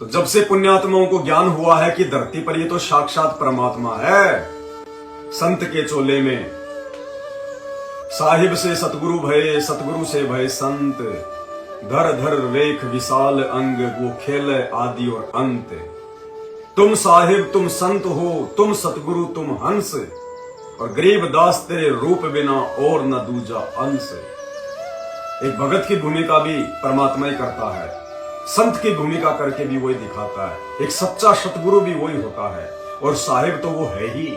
तो जब से पुण्यात्माओं को ज्ञान हुआ है कि धरती पर ये तो साक्षात परमात्मा है, संत के चोले में साहिब से सतगुरु भये, सतगुरु से भये संत, धर धर वेख विशाल अंग, वो खेल आदि और अंत। तुम साहिब तुम संत हो, तुम सतगुरु तुम हंस, और गरीब दास तेरे रूप बिना और न दूजा अंश। एक भगत की भूमिका भी परमात्मा ही करता है, संत की भूमिका करके भी वही दिखाता है, एक सच्चा सतगुरु भी वही होता है, और साहिब तो वो है ही।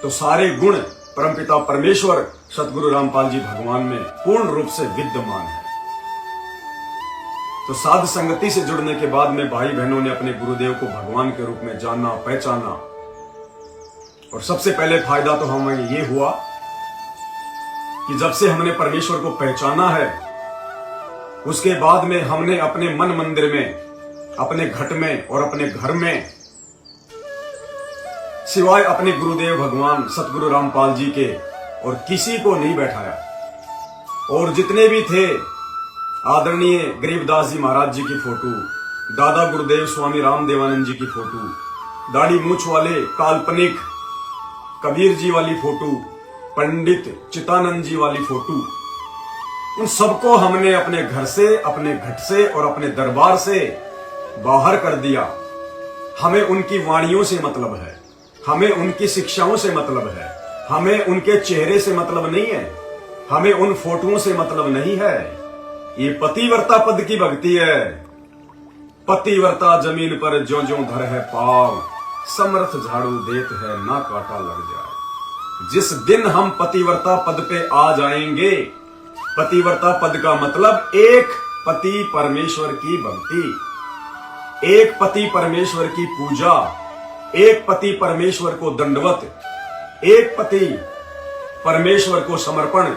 तो सारे गुण परमपिता परमेश्वर सतगुरु रामपाल जी भगवान में पूर्ण रूप से विद्यमान है। तो साध संगति से जुड़ने के बाद में भाई बहनों ने अपने गुरुदेव को भगवान के रूप में जाना, पहचाना। और सबसे पहले फायदा तो हमें ये हुआ कि जब से हमने परमेश्वर को पहचाना है, उसके बाद में हमने अपने मन मंदिर में, अपने घट में और अपने घर में सिवाय अपने गुरुदेव भगवान सतगुरु रामपाल जी के और किसी को नहीं बैठाया। और जितने भी थे, आदरणीय गरीबदास जी महाराज जी की फोटो, दादा गुरुदेव स्वामी रामदेवानंद जी की फोटो, दाढ़ी मूछ वाले काल्पनिक कबीर जी वाली फोटो, पंडित चितानंद जी वाली फोटो, उन सबको हमने अपने घर से, अपने घट से और अपने दरबार से बाहर कर दिया। हमें उनकी वाणियों से मतलब है, हमें उनकी शिक्षाओं से मतलब है, हमें उनके चेहरे से मतलब नहीं है, हमें उन फोटोओं से मतलब नहीं है। ये पतिव्रता पद की भक्ति है। पतिव्रता जमीन पर ज्यों ज्यों धर है पाव, समर्थ झाड़ू देत है ना काटा लग जाए। जिस दिन हम पतिव्रता पद पे आ जाएंगे, पतिव्रता पद का मतलब एक पति परमेश्वर की भक्ति, एक पति परमेश्वर की पूजा, एक पति परमेश्वर को दंडवत, एक पति परमेश्वर को समर्पण,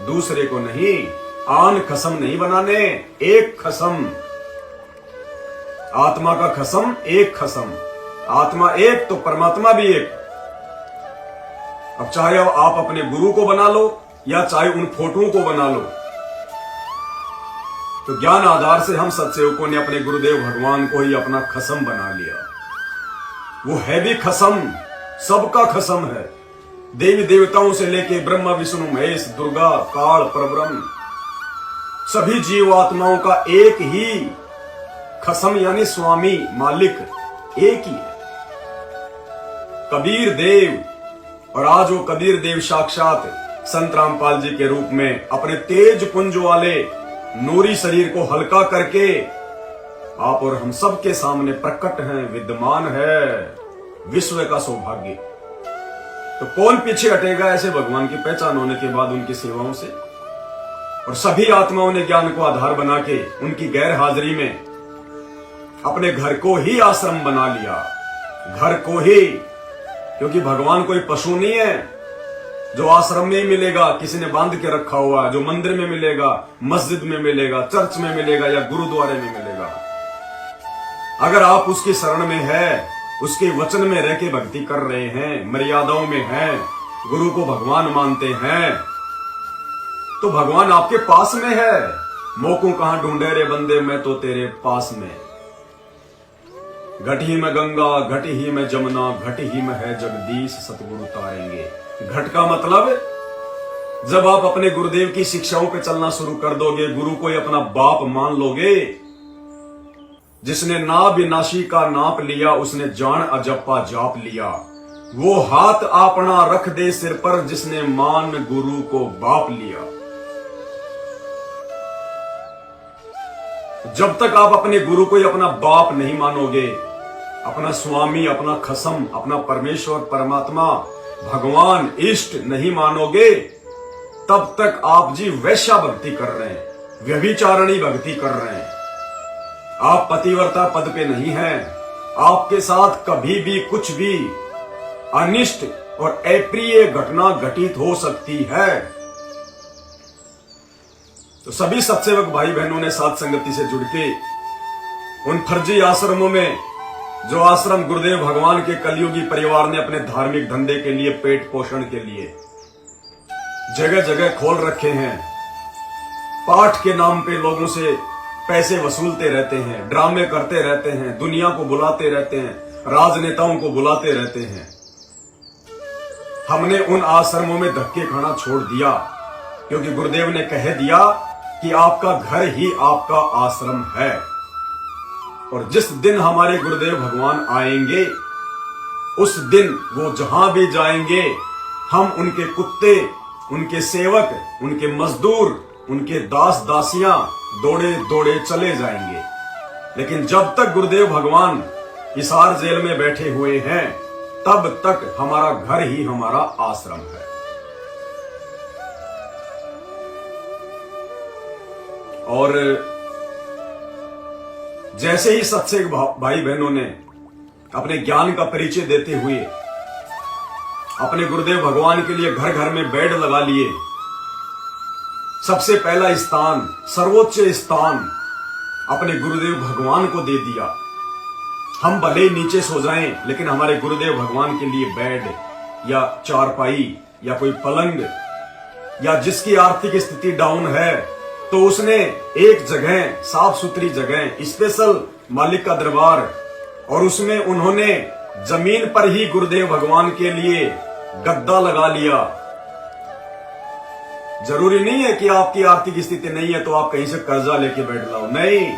दूसरे को नहीं। आन खसम नहीं बनाने, एक खसम, आत्मा का खसम, एक खसम। आत्मा एक तो परमात्मा भी एक। अब चाहे आप अपने गुरु को बना लो या चाहे उन फोटोओं को बना लो, तो ज्ञान आधार से हम सत्सेवकों ने अपने गुरुदेव भगवान को ही अपना खसम बना लिया। वो है भी खसम, सबका खसम है। देवी देवताओं से लेके ब्रह्मा विष्णु महेश दुर्गा काल परब्रह्म, सभी जीवात्माओं का एक ही खसम, यानी स्वामी मालिक एक ही है, कबीर देव। और आज वो कबीर देव साक्षात संत रामपाल जी के रूप में अपने तेज पुंज वाले नूरी शरीर को हल्का करके आप और हम सब के सामने प्रकट हैं, विद्यमान है। विश्व का सौभाग्य। तो कौन पीछे हटेगा ऐसे भगवान की पहचान होने के बाद उनकी सेवाओं से। और सभी आत्माओं ने ज्ञान को आधार बना के उनकी गैर हाजिरी में अपने घर को ही आश्रम बना लिया, घर को ही। क्योंकि भगवान कोई पशु नहीं है जो आश्रम में ही मिलेगा, किसी ने बांध के रखा हुआ, जो मंदिर में मिलेगा, मस्जिद में मिलेगा, चर्च में मिलेगा या गुरुद्वारे में मिलेगा। अगर आप उसकी शरण में है, उसके वचन में रह के भक्ति कर रहे हैं, मर्यादाओं में हैं, गुरु को भगवान मानते हैं, तो भगवान आपके पास में है। मोको कहां ढूंढे रे बंदे, मैं तो तेरे पास में। घट ही में गंगा, घट ही में जमुना, घट ही में है जगदीश, सतगुरु तारेंगे। घट का मतलब जब आप अपने गुरुदेव की शिक्षाओं पे चलना शुरू कर दोगे, गुरु को ही अपना बाप मान लोगे, जिसने ना विनाशी का नाप लिया, उसने जान अजप्पा जाप लिया। वो हाथ आपना रख दे सिर पर, जिसने मान गुरु को बाप लिया। जब तक आप अपने गुरु को ही अपना बाप नहीं मानोगे, अपना स्वामी, अपना खसम, अपना परमेश्वर परमात्मा भगवान इष्ट नहीं मानोगे, तब तक आप जी वैश्या भक्ति कर रहे हैं, व्यभिचारणी भक्ति कर रहे हैं। आप पतिव्रता पद पे नहीं हैं। आपके साथ कभी भी कुछ भी अनिष्ट और अप्रिय घटना घटित हो सकती है। तो सभी सत्सेवक भाई बहनों ने साथ संगति से जुड़ के उन फर्जी आश्रमों में, जो आश्रम गुरुदेव भगवान के कलयुगी परिवार ने अपने धार्मिक धंधे के लिए, पेट पोषण के लिए जगह जगह खोल रखे हैं, पाठ के नाम पे लोगों से पैसे वसूलते रहते हैं, ड्रामे करते रहते हैं, दुनिया को बुलाते रहते हैं, राजनेताओं को बुलाते रहते हैं। हमने उन आश्रमों में धक्के खाना छोड़ दिया, क्योंकि गुरुदेव ने कह दिया कि आपका घर ही आपका आश्रम है। और जिस दिन हमारे गुरुदेव भगवान आएंगे, उस दिन वो जहां भी जाएंगे, हम उनके कुत्ते, उनके सेवक, उनके मजदूर, उनके दास दासियां दौड़े दौड़े चले जाएंगे। लेकिन जब तक गुरुदेव भगवान हिसार जेल में बैठे हुए हैं, तब तक हमारा घर ही हमारा आश्रम है। और जैसे ही सत्संग भाई बहनों ने अपने ज्ञान का परिचय देते हुए अपने गुरुदेव भगवान के लिए घर घर में बेड लगा लिए, सबसे पहला स्थान, सर्वोच्च स्थान अपने गुरुदेव भगवान को दे दिया। हम भले ही नीचे सो जाएं, लेकिन हमारे गुरुदेव भगवान के लिए बेड या चारपाई या कोई पलंग, या जिसकी आर्थिक स्थिति डाउन है तो उसने एक जगह, साफ सुथरी जगह, स्पेशल मालिक का दरबार, और उसमें उन्होंने जमीन पर ही गुरुदेव भगवान के लिए गद्दा लगा लिया। जरूरी नहीं है कि आपकी आर्थिक स्थिति नहीं है तो आप कहीं से कर्जा लेके बैठ लाओ, नहीं।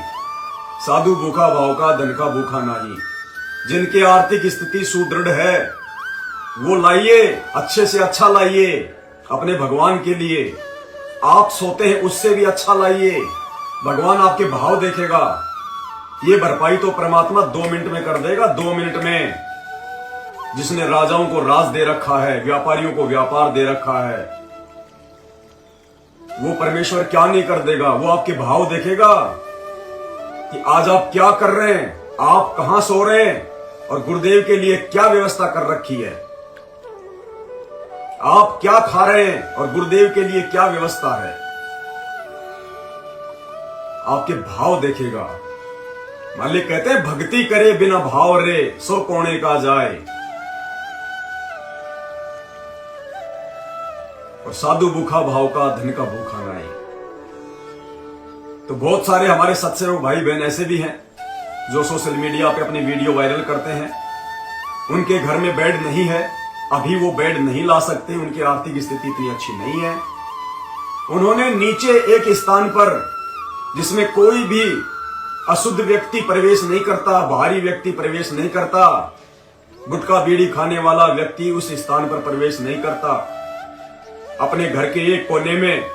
साधु भूखा भाव का, धन का भूखा नहीं। जिनकी आर्थिक स्थिति सुदृढ़ है वो लाइए, अच्छे से अच्छा लाइए अपने भगवान के लिए। आप सोते हैं उससे भी अच्छा लाइए, भगवान आपके भाव देखेगा। ये भरपाई तो परमात्मा 2 मिनट में कर देगा, 2 मिनट में। जिसने राजाओं को राज दे रखा है, व्यापारियों को व्यापार दे रखा है, वो परमेश्वर क्या नहीं कर देगा। वो आपके भाव देखेगा कि आज आप क्या कर रहे हैं, आप कहां सो रहे हैं, और गुरुदेव के लिए क्या व्यवस्था कर रखी है। आप क्या खा रहे हैं और गुरुदेव के लिए क्या व्यवस्था है। आपके भाव देखेगा। मालिक कहते हैं, भक्ति करे बिना भाव रे, सो कोने का जाए। और साधु भूखा भाव का, धन का भूखा नहीं। तो बहुत सारे हमारे सत्संग भाई बहन ऐसे भी हैं जो सोशल मीडिया पे अपनी वीडियो वायरल करते हैं। उनके घर में बेड नहीं है, अभी वो बेड नहीं ला सकते, उनकी आर्थिक स्थिति इतनी अच्छी नहीं है। उन्होंने नीचे एक स्थान पर, जिसमें कोई भी अशुद्ध व्यक्ति प्रवेश नहीं करता, बाहरी व्यक्ति प्रवेश नहीं करता, गुटखा बीड़ी खाने वाला व्यक्ति उस स्थान पर प्रवेश नहीं करता, अपने घर के एक कोने में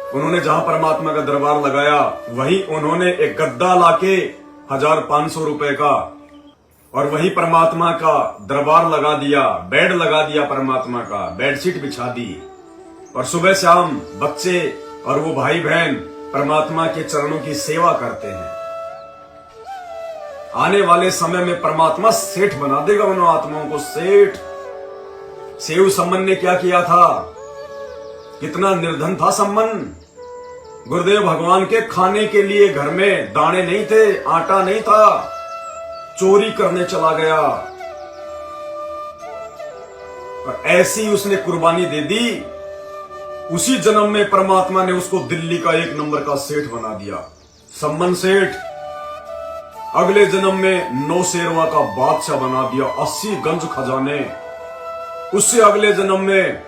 उन्होंने जहां परमात्मा का दरबार लगाया, वही उन्होंने एक गद्दा लाके 1500 रुपए का, और वही परमात्मा का दरबार लगा दिया, बेड लगा दिया परमात्मा का, बेडशीट बिछा दी। और सुबह शाम बच्चे और वो भाई बहन परमात्मा के चरणों की सेवा करते हैं। आने वाले समय में परमात्मा सेठ बना देगा उन आत्माओं को, सेठ। सेव सम्मन ने क्या किया था, कितना निर्धन था सम्मन। गुरुदेव भगवान के खाने के लिए घर में दाने नहीं थे, आटा नहीं था, चोरी करने चला गया, और ऐसी उसने कुर्बानी दे दी। उसी जन्म में परमात्मा ने उसको दिल्ली का 1 नंबर का सेठ बना दिया, सम्मन सेठ। अगले जन्म में 9 शेरवा का बादशाह बना दिया, 80 गंज खजाने। उससे अगले जन्म में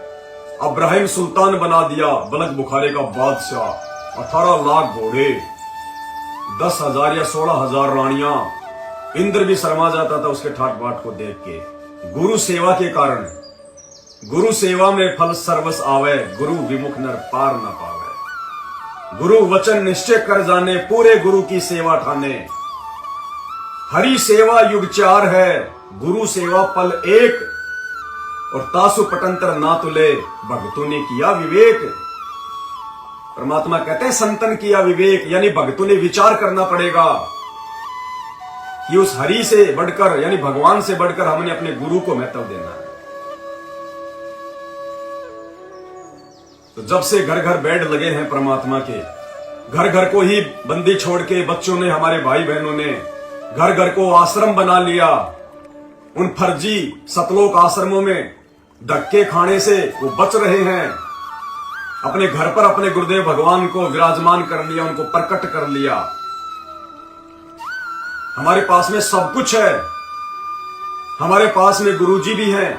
अब्राहिम सुल्तान बना दिया, बलक बुखारे का बादशाह। 18 लाख घोड़े, 10,000 या 16,000 रानियां। इंद्र भी शर्मा जाता था उसके ठाट बाट को देख के। गुरु सेवा के कारण, गुरु सेवा में फल सर्वस आवे, गुरु विमुख नर पार न पावे। गुरु वचन निश्चय कर जाने, पूरे गुरु की सेवा ठाने। हरि सेवा युग 4 है, गुरु सेवा पल 1। और तासु पटंतर ना तुले, भक्तों ने किया विवेक। परमात्मा कहते हैं संतन किया विवेक, यानी भक्तों ने विचार करना पड़ेगा कि उस हरि से बढ़कर, यानी भगवान से बढ़कर हमने अपने गुरु को महत्व देना है। तो जब से घर घर बेड लगे हैं परमात्मा के, घर घर को ही बंदी छोड़ के बच्चों ने, हमारे भाई बहनों ने घर घर को आश्रम बना लिया। उन फर्जी सतलोक आश्रमों में धक्के खाने से वो बच रहे हैं। अपने घर पर अपने गुरुदेव भगवान को विराजमान कर लिया, उनको प्रकट कर लिया। हमारे पास में सब कुछ है, हमारे पास में गुरुजी भी हैं,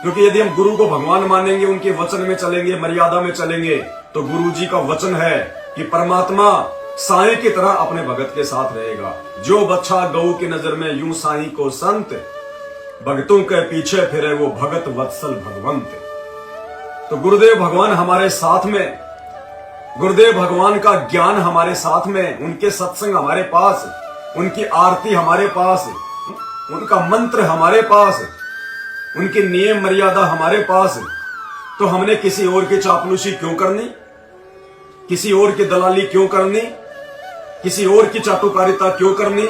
क्योंकि यदि हम गुरु को भगवान मानेंगे, उनके वचन में चलेंगे, मर्यादा में चलेंगे, तो गुरुजी का वचन है कि परमात्मा साईं की तरह अपने भगत के साथ रहेगा। जो बच्चा गऊ की नजर में यूं साईं को संत, भगतों के पीछे फिरे वो भगत वत्सल भगवंत। तो गुरुदेव भगवान हमारे साथ में, गुरुदेव भगवान का ज्ञान हमारे साथ में, उनके सत्संग हमारे पास, उनकी आरती हमारे पास, उनका मंत्र हमारे पास, उनकी नियम मर्यादा हमारे पास। तो हमने किसी और की चापलूसी क्यों करनी, किसी और की दलाली क्यों करनी, किसी और की चाटुकारिता क्यों करनी,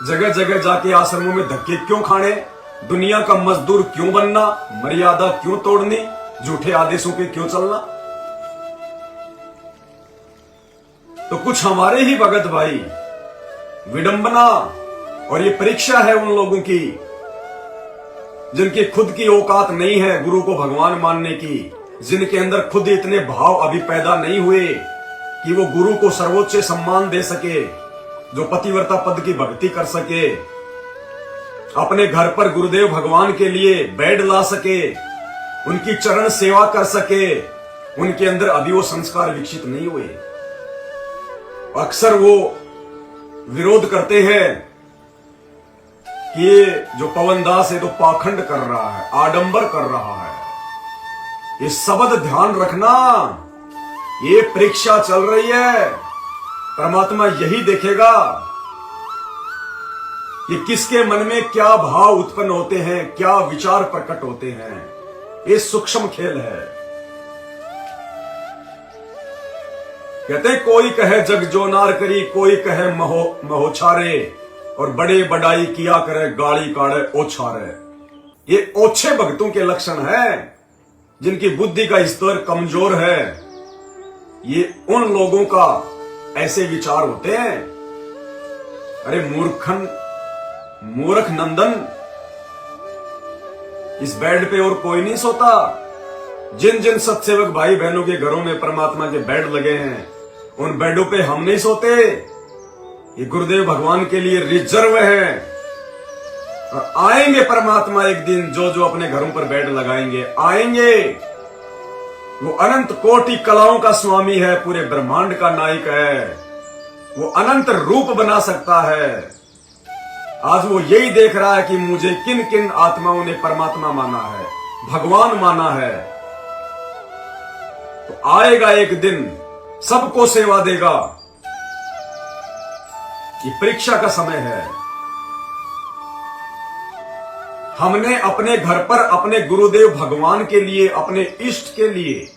जगह जगह जाके आश्रमों में धक्के क्यों खाने, दुनिया का मजदूर क्यों बनना, मर्यादा क्यों तोड़नी, झूठे आदेशों पे क्यों चलना। तो कुछ हमारे ही भगत भाई, विडंबना और ये परीक्षा है उन लोगों की जिनकी खुद की औकात नहीं है गुरु को भगवान मानने की, जिनके अंदर खुद इतने भाव अभी पैदा नहीं हुए कि वो गुरु को सर्वोच्च सम्मान दे सके, जो पतिव्रता पद की भक्ति कर सके, अपने घर पर गुरुदेव भगवान के लिए बेड ला सके, उनकी चरण सेवा कर सके। उनके अंदर अभी वो संस्कार विकसित नहीं हुए। अक्सर वो विरोध करते हैं कि ये जो पवन दास है तो पाखंड कर रहा है, आडंबर कर रहा है। ये शब्द ध्यान रखना, ये परीक्षा चल रही है। परमात्मा यही देखेगा कि किसके मन में क्या भाव उत्पन्न होते हैं, क्या विचार प्रकट होते हैं। ये सूक्ष्म खेल है। कहते कोई कहे जग जो नार करी, कोई कहे महोछारे, और बड़े बड़ाई किया करे गाड़ी काढ़े ओछारे। ये ओछे भक्तों के लक्षण है, जिनकी बुद्धि का स्तर कमजोर है। ये उन लोगों का ऐसे विचार होते हैं। अरे मूर्ख नंदन, इस बेड पे और कोई नहीं सोता। जिन जिन सत्सेवक भाई बहनों के घरों में परमात्मा के बेड लगे हैं, उन बेडों पे हम नहीं सोते। ये गुरुदेव भगवान के लिए रिजर्व है। और आएंगे परमात्मा एक दिन, जो जो अपने घरों पर बेड लगाएंगे आएंगे। वो अनंत कोटि कलाओं का स्वामी है, पूरे ब्रह्मांड का नायक है। वो अनंत रूप बना सकता है। आज वो यही देख रहा है कि मुझे किन किन आत्माओं ने परमात्मा माना है, भगवान माना है। तो आएगा एक दिन, सबको सेवा देगा। ये परीक्षा का समय है। हमने अपने घर पर अपने गुरुदेव भगवान के लिए, अपने इष्ट के लिए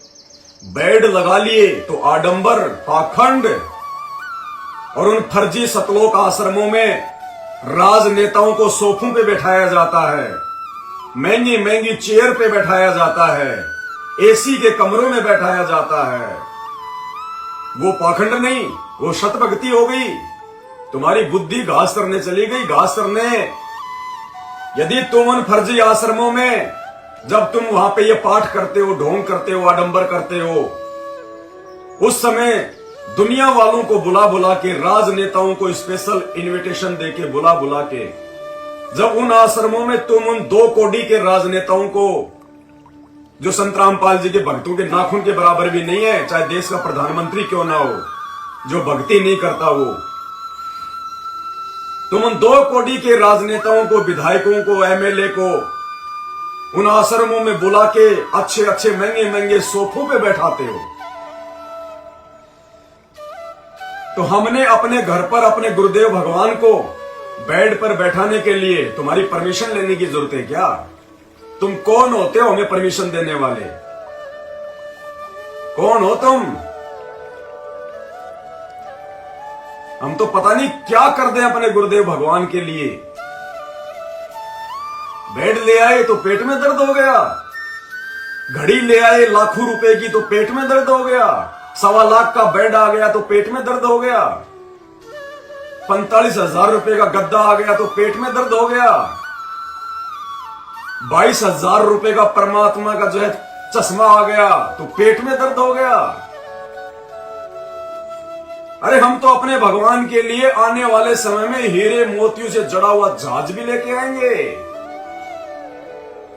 बेड लगा लिए, तो आडंबर, पाखंड और उन फर्जी सतलोक आश्रमों में राजनेताओं को सोफों पे बैठाया जाता है, महंगी महंगी चेयर पे बैठाया जाता है, एसी के कमरों में बैठाया जाता है। वो पाखंड नहीं, वो शतभक्ति हो गई। तुम्हारी बुद्धि घास करने चली गई, घास करने। यदि तुम उन फर्जी आश्रमों में, जब तुम वहां पे ये पाठ करते हो, ढोंग करते हो, आडंबर करते हो, उस समय दुनिया वालों को बुला बुला के, राजनेताओं को स्पेशल इनविटेशन देके बुला बुला के, जब उन आश्रमों में तुम उन 2 कोड़ी के राजनेताओं को, जो संत रामपाल जी के भक्तों के नाखून के बराबर भी नहीं है, चाहे देश का प्रधानमंत्री क्यों ना हो, जो भक्ति नहीं करता वो, तुम उन 2 कोड़ी के राजनेताओं को, विधायकों को, एमएलए को उन आश्रमों में बुला के अच्छे अच्छे महंगे महंगे सोफों पे बैठाते हो। तो हमने अपने घर पर अपने गुरुदेव भगवान को बेड पर बैठाने के लिए तुम्हारी परमिशन लेने की जरूरत है क्या? तुम कौन होते हो हमें परमिशन देने वाले? कौन हो तुम? हम तो पता नहीं क्या कर दें अपने गुरुदेव भगवान के लिए। बेड ले आए तो पेट में दर्द हो गया, घड़ी ले आए लाखों रुपए की तो पेट में दर्द हो गया, 1.25 लाख का बेड आ गया तो पेट में दर्द हो गया, 45,000 रुपए का गद्दा आ गया तो पेट में दर्द हो गया, 22,000 रुपए का परमात्मा का जो है चश्मा आ गया तो पेट में दर्द हो गया। अरे हम तो अपने भगवान के लिए आने वाले समय में हीरे मोतियों से जड़ा हुआ जहाज भी लेके आएंगे।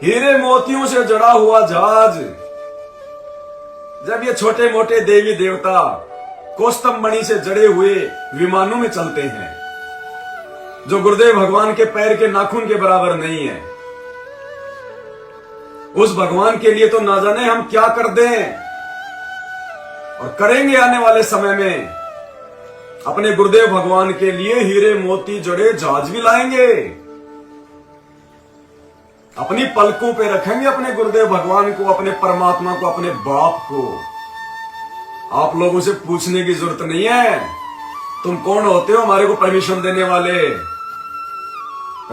हीरे मोतियों से जड़ा हुआ जहाज। जब ये छोटे मोटे देवी देवता कौस्तुभ मणि से जड़े हुए विमानों में चलते हैं, जो गुरुदेव भगवान के पैर के नाखून के बराबर नहीं है, उस भगवान के लिए तो ना जाने हम क्या कर दें और करेंगे आने वाले समय में। अपने गुरुदेव भगवान के लिए हीरे मोती जड़े जहाज भी लाएंगे, अपनी पलकों पे रखेंगे अपने गुरुदेव भगवान को, अपने परमात्मा को, अपने बाप को। आप लोगों से पूछने की जरूरत नहीं है तुम कौन होते हो हमारे को परमिशन देने वाले।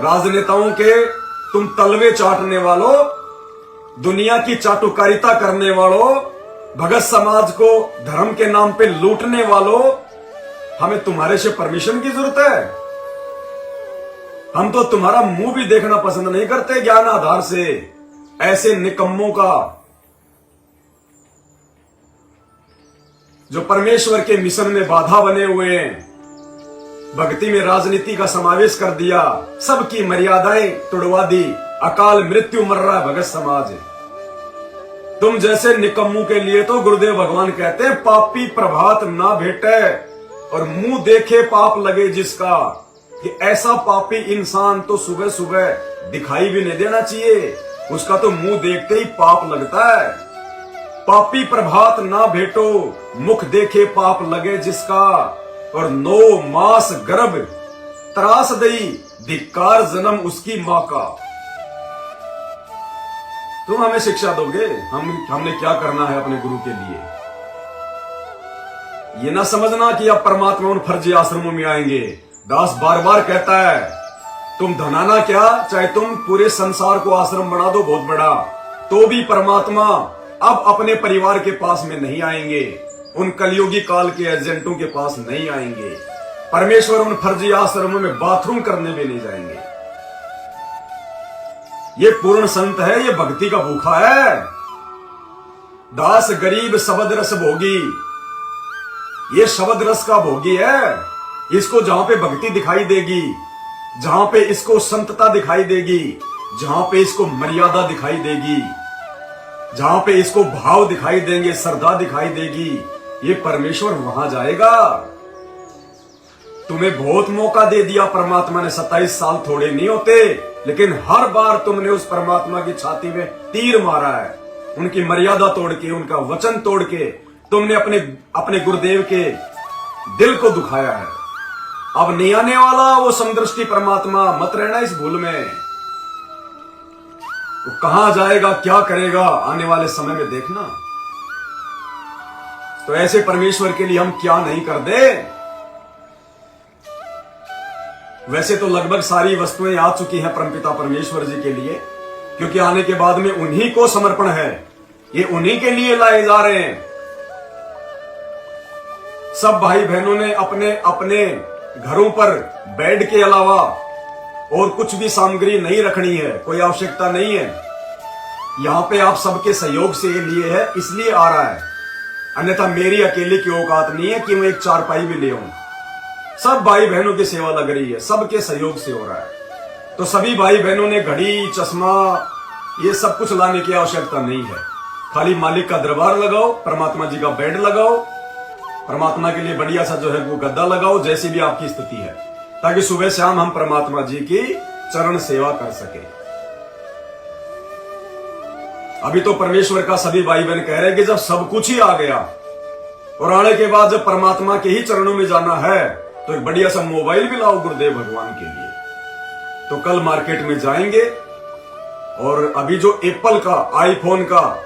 राजनेताओं के तुम तलवे चाटने वालों, दुनिया की चाटुकारिता करने वालों, भगत समाज को धर्म के नाम पे लूटने वालों, हमें तुम्हारे से परमिशन की जरूरत है? हम तो तुम्हारा मुंह भी देखना पसंद नहीं करते ज्ञान आधार से। ऐसे निकम्मों का जो परमेश्वर के मिशन में बाधा बने हुए हैं, भक्ति में राजनीति का समावेश कर दिया, सबकी मर्यादाएं तोड़वा दी, अकाल मृत्यु मर रहा है भगत समाज। तुम जैसे निकम्मों के लिए तो गुरुदेव भगवान कहते हैं पापी प्रभात ना भेटे और मुंह देखे पाप लगे जिसका। कि ऐसा पापी इंसान तो सुबह सुबह दिखाई भी नहीं देना चाहिए, उसका तो मुंह देखते ही पाप लगता है। पापी प्रभात ना भेटो मुख देखे पाप लगे जिसका, और 9 मास गर्भ त्रास दई धिक्कार जन्म उसकी मां का। तुम हमें शिक्षा दोगे हमने क्या करना है अपने गुरु के लिए। ये ना समझना कि अब परमात्मा उन फर्जी आश्रमों में आएंगे। दास बार बार कहता है तुम धनाना क्या, चाहे तुम पूरे संसार को आश्रम बना दो बहुत बड़ा, तो भी परमात्मा अब अपने परिवार के पास में नहीं आएंगे, उन कलयुगी काल के एजेंटों के पास नहीं आएंगे। परमेश्वर उन फर्जी आश्रमों में बाथरूम करने भी नहीं जाएंगे। ये पूर्ण संत है, ये भक्ति का भूखा है। दास गरीब शब्द रस भोगी, ये शब्द रस का भोगी है। इसको जहां पे भक्ति दिखाई देगी, जहां पे इसको संतता दिखाई देगी, जहां पे इसको मर्यादा दिखाई देगी, जहां पे इसको भाव दिखाई देंगे, श्रद्धा दिखाई देगी, ये परमेश्वर वहां जाएगा। तुम्हें बहुत मौका दे दिया परमात्मा ने, 27 साल थोड़े नहीं होते, लेकिन हर बार तुमने उस परमात्मा की छाती में तीर मारा है। उनकी मर्यादा तोड़ के, उनका वचन तोड़ के तुमने अपने गुरुदेव के दिल को दुखाया है। अब नहीं आने वाला वो समदृष्टि परमात्मा, मत रहना इस भूल में। वो कहां जाएगा, क्या करेगा, आने वाले समय में देखना। तो ऐसे परमेश्वर के लिए हम क्या नहीं कर दे। वैसे तो लगभग सारी वस्तुएं आ चुकी हैं परमपिता परमेश्वर जी के लिए, क्योंकि आने के बाद में उन्हीं को समर्पण है, ये उन्हीं के लिए लाए जा रहे हैं। सब भाई बहनों ने अपने अपने घरों पर बेड के अलावा और कुछ भी सामग्री नहीं रखनी है, कोई आवश्यकता नहीं है। यहां पे आप सबके सहयोग से ये लिए है, इसलिए आ रहा है, अन्यथा मेरी अकेले की औकात नहीं है कि मैं एक चारपाई भी ले आऊं। सब भाई बहनों की सेवा लग रही है, सबके सहयोग से हो रहा है। तो सभी भाई बहनों ने घड़ी, चश्मा, ये सब कुछ लाने की आवश्यकता नहीं है। खाली मालिक का दरबार लगाओ, परमात्मा जी का बेड लगाओ, परमात्मा के लिए बढ़िया सा जो है वो गद्दा लगाओ, जैसी भी आपकी स्थिति है, ताकि सुबह शाम हम परमात्मा जी की चरण सेवा कर सके। अभी तो परमेश्वर का सभी भाई बहन कह रहे हैं कि जब सब कुछ ही आ गया और आने के बाद जब परमात्मा के ही चरणों में जाना है, तो एक बढ़िया सा मोबाइल भी लाओ गुरुदेव भगवान के लिए। तो कल मार्केट में जाएंगे और अभी जो एप्पल का, आईफोन का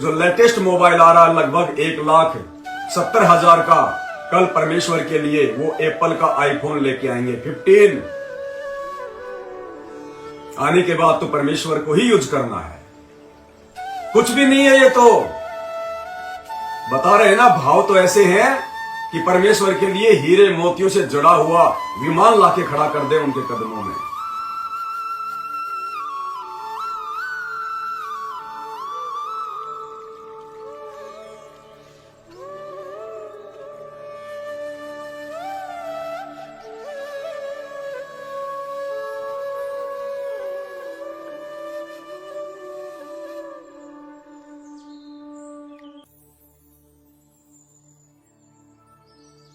जो लेटेस्ट मोबाइल आ रहा है, लगभग 1,70,000 का, कल परमेश्वर के लिए वो एप्पल का आईफोन लेके आएंगे 15। आने के बाद तो परमेश्वर को ही यूज करना है, कुछ भी नहीं है। ये तो बता रहे हैं ना, भाव तो ऐसे हैं कि परमेश्वर के लिए हीरे मोतियों से जुड़ा हुआ विमान लाके खड़ा कर दे उनके कदमों में।